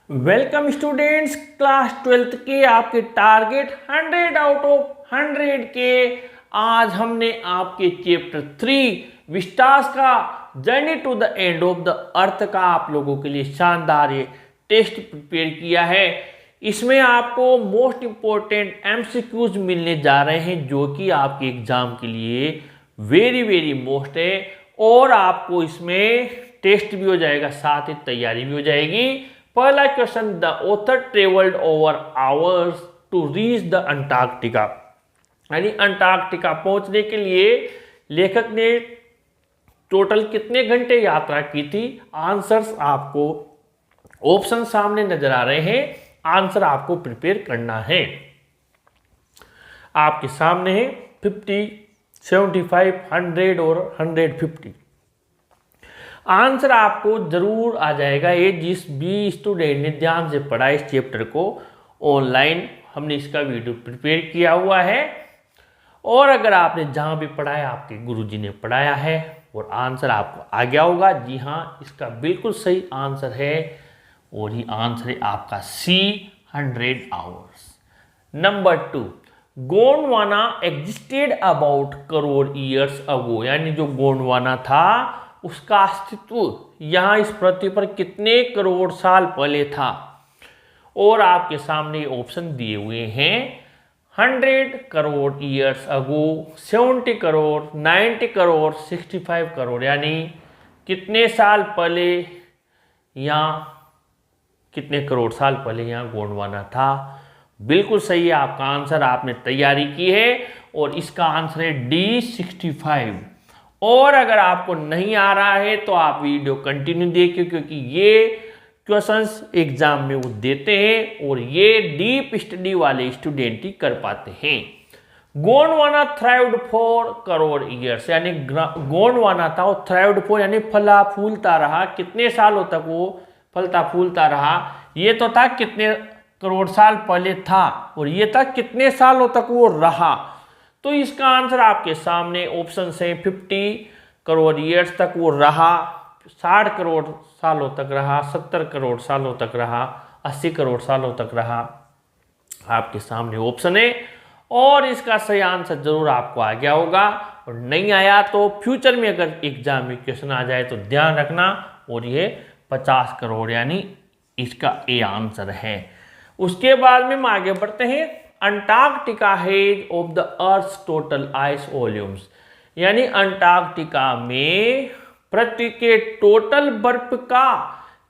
Welcome students, class 12th के आपके target 100 out of 100 के आज हमने आपके चैप्टर 3 विस्टास का journey to the end of the earth का आप लोगों के लिए शानदार ये टेस्ट प्रिपेयर किया है। इसमें आपको मोस्ट इम्पोर्टेंट एमसीक्यूज मिलने जा रहे हैं जो कि आपके एग्जाम के लिए वेरी मोस्ट है और आपको इसमें टेस्ट भी हो जाएगा, साथ ही तैयारी भी हो जाएगी। पहला question, the author travelled over hours to reach the Antarctica, यानी अंटार्कटिका पहुंचने के लिए लेखक ने टोटल कितने घंटे यात्रा की थी। आंसर्स आपको ऑप्शन सामने नजर आ रहे हैं, आंसर आपको प्रिपेयर करना है। आपके सामने है 50, 75, 100 और 150। आंसर आपको जरूर आ जाएगा। ये जिस भी स्टूडेंट ने ध्यान से पढ़ा इस चैप्टर को, ऑनलाइन हमने इसका वीडियो प्रिपेयर किया हुआ है और अगर आपने जहाँ भी पढ़ा है आपके गुरुजी ने पढ़ाया है और आंसर आपको आ गया होगा। जी हाँ, इसका बिल्कुल सही आंसर है और ये आंसर है आपका सी, 100 hours. Number 2, Gondwana existed about crore years ago, यानी जो गोंडवाना था उसका अस्तित्व यहाँ इस पृथ्वी पर कितने करोड़ साल पहले था। और आपके सामने ऑप्शन दिए हुए हैं 100 करोड़ ईयर्स अगो, 70 करोड़, 90 करोड़, 65 करोड़, यानी कितने साल पहले यहाँ, कितने करोड़ साल पहले यहाँ गोंडवाना था। बिल्कुल सही है आपका आंसर, आपने तैयारी की है और इसका आंसर है डी, 65। और अगर आपको नहीं आ रहा है तो आप वीडियो कंटिन्यू देखिए क्योंकि ये क्वेश्चंस एग्जाम में वो देते हैं और ये डीप स्टडी वाले स्टूडेंट ही कर पाते हैं। Gondwana thrived for crore years, यानी गोंडवाना था वो थ्राइव्ड फॉर यानी फला फूलता रहा। कितने सालों तक वो फलता फूलता रहा, ये तो था कितने करोड़ साल पहले था और ये था कितने सालों तक वो रहा। तो इसका आंसर आपके सामने ऑप्शन से 50 करोड़ ईयर्स तक वो रहा, 60 करोड़ सालों तक रहा, 70 करोड़ सालों तक रहा, 80 करोड़ सालों तक रहा। आपके सामने ऑप्शन है और इसका सही आंसर जरूर आपको आ गया होगा और नहीं आया तो फ्यूचर में अगर एग्जाम में क्वेश्चन आ जाए तो ध्यान रखना। और ये 50 करोड़ यानी इसका ए आंसर है। उसके बाद में हम आगे बढ़ते हैं। Antarctica hedge of the earth total ice volumes, यानी अंटार्कटिका में पृथ्वी के टोटल बर्फ का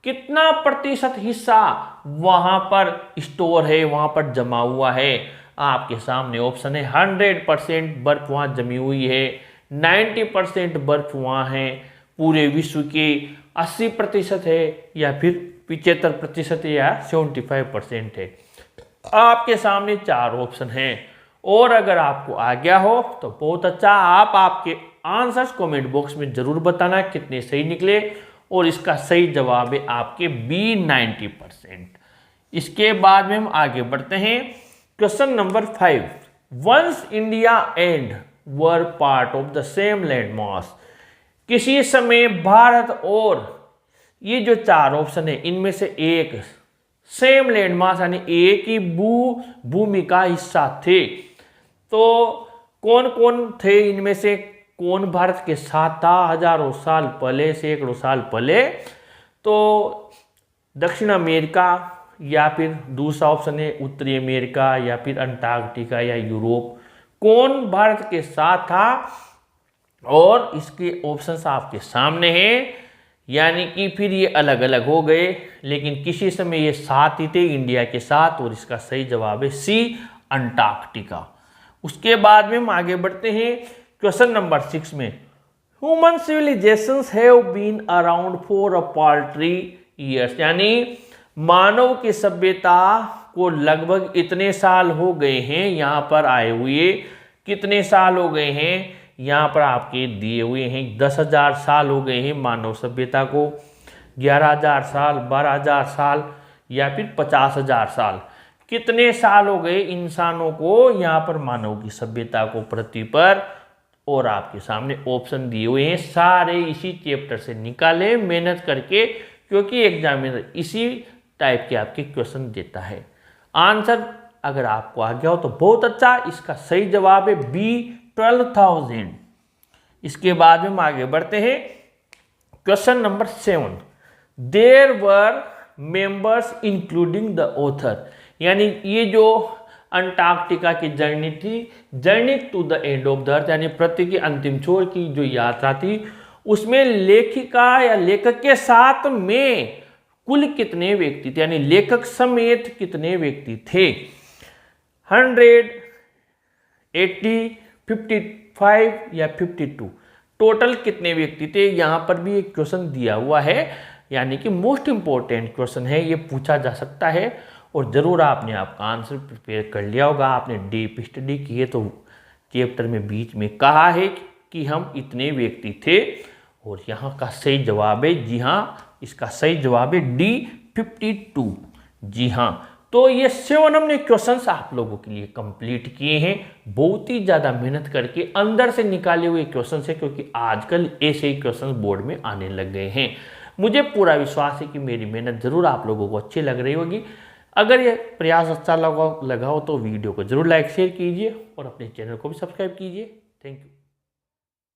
कितना प्रतिशत हिस्सा वहां पर स्टोर है, वहां पर जमा हुआ है। आपके सामने ऑप्शन है 100% बर्फ वहां जमी हुई है, 90% बर्फ वहां है, पूरे विश्व के 80% है या फिर 75% है या 75% है। आपके सामने 4 ऑप्शन हैं और अगर आपको आ गया हो तो बहुत अच्छा। आप आपके आंसर्स कमेंट बॉक्स में जरूर बताना कितने सही निकले और इसका सही जवाब है आपके बी, 90%। इसके बाद में हम आगे बढ़ते हैं। Question number 5, once India and were part of the same land mass, किसी समय भारत और ये जो 4 ऑप्शन है इनमें से एक सेम लैंड मास यानी एक ही भूमि का हिस्सा थे। तो कौन कौन थे इनमें से, कौन भारत के साथ था हजारों साल पहले, सैकड़ों साल पहले? तो दक्षिण अमेरिका या फिर दूसरा ऑप्शन है उत्तरी अमेरिका या फिर अंटार्कटिका या यूरोप। कौन भारत के साथ था और इसके ऑप्शंस आपके सामने हैं, यानी कि फिर ये अलग अलग हो गए लेकिन किसी समय ये साथ ही थे इंडिया के साथ और इसका सही जवाब है सी, अंटार्कटिका। उसके बाद में हम आगे बढ़ते हैं क्वेश्चन नंबर 6 में। Human civilisations have been around for a paltry years, यानी मानव की सभ्यता को लगभग इतने साल हो गए हैं यहाँ पर आए हुए, कितने साल हो गए हैं यहाँ पर आपके दिए हुए हैं। 10,000 साल हो गए हैं मानव सभ्यता को, 11,000 साल, 12,000 साल या फिर 50,000 साल। कितने साल हो गए इंसानों को यहाँ पर मानव की सभ्यता को पृथ्वी पर? और आपके सामने ऑप्शन दिए हुए हैं, सारे इसी चैप्टर से निकाले मेहनत करके क्योंकि एग्जामिनर इसी टाइप के आपके क्वेश्चन देता है। आंसर अगर आपको आ गया हो तो बहुत अच्छा, इसका सही जवाब है बी 12,000। इसके बाद में हम आगे बढ़ते हैं। Question number 7, there were members including the author, यानी ये जो अंटार्कटिका की जर्नी थी, journey to the end of the earth, यानी पृथ्वी की अंतिम छोर की जो यात्रा थी, उसमें लेखिका या लेखक के साथ में कुल कितने व्यक्ति थे, यानी लेखक समेत कितने व्यक्ति थे? 100, 80, 55 या 52, टोटल कितने व्यक्ति थे? यहाँ पर भी एक क्वेश्चन दिया हुआ है, यानी कि मोस्ट इंपॉर्टेंट क्वेश्चन है, ये पूछा जा सकता है और ज़रूर आपने आपका आंसर प्रिपेयर कर लिया होगा। आपने डीप स्टडी की है तो चैप्टर में बीच में कहा है कि हम इतने व्यक्ति थे, और यहाँ का सही जवाब है, जी हाँ, इसका सही जवाब है डी 52। जी हाँ, तो ये 7 हमने क्वेश्चंस आप लोगों के लिए कंप्लीट किए हैं, बहुत ही ज़्यादा मेहनत करके अंदर से निकाले हुए क्वेश्चंस हैं, क्योंकि आजकल ऐसे ही क्वेश्चंस बोर्ड में आने लग गए हैं। मुझे पूरा विश्वास है कि मेरी मेहनत ज़रूर आप लोगों को अच्छी लग रही होगी। अगर ये प्रयास अच्छा लगा हो तो वीडियो को ज़रूर लाइक शेयर कीजिए और अपने चैनल को भी सब्सक्राइब कीजिए। Thank you.